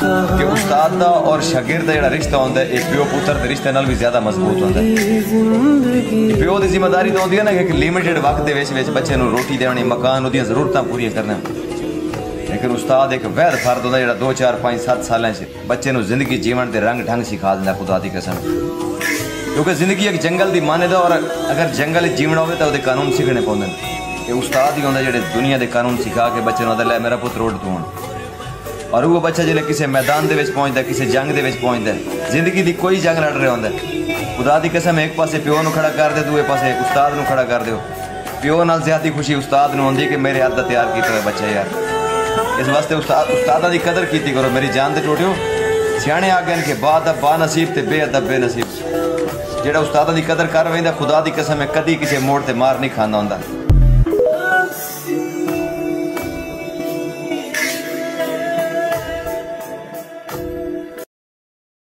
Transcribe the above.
कि उस्ताद दा और शागिर्द दा जेहड़ा रिश्ता होंदा है एक प्यो पुत्र दे रिश्ते नाल भी ज्यादा मजबूत होंदा है। प्यो दी जिम्मेदारी तो होंदी है ना कि लिमिटेड वक्त दे विच बच्चे नूं रोटी देनी, मकान उहदियां जरूरतां पूरी करना, लेकिन उस्ताद एक वैध फर्द होंदा जेहड़ा 2 4 5 7 सालां च बच्चे नूं जिंदगी जीवन दे रंग ढंग सिखा दिंदा खुदा दी कसम। क्योंकि जिंदगी एक जंगल दी मानदा और अगर जंगल जीवना होवे तो उहदे कानून सीखने पौंदे ने। ये उस्ताद ही होंदा जेहड़े दुनिया दे कानून सिखा के बच्चे नूं लै मेरा पुत्र रोड तू और वो बच्चा जिसले किसी मैदान दे विच पहुंचदा, किसी जंग दे विच पहुंचदा, जिंदगी दी कोई जंग लड़ रहा होंदा, खुदा दी कसम एक पासे प्यो नूं खड़ा कर दे, दूए पासे उस्ताद नूं खड़ा कर दो। प्यो नाल ज्यादा खुशी उस्ताद नूं होंदी कि मेरे हत्थ दा तैयार कीता हुआ बच्चा यार। इस वास्ते उस्तादा दी कदर कीती करो मेरी जान दे टोटियो। सियाणे आ गए कि बाअदब बानसीब ते बेअदब बेनसीब। जेड़ा उस्तादा दी कदर कर वेंदा खुदा दी कसम है कदी किसी मोड़ ते मार नहीं खांदा होंदा।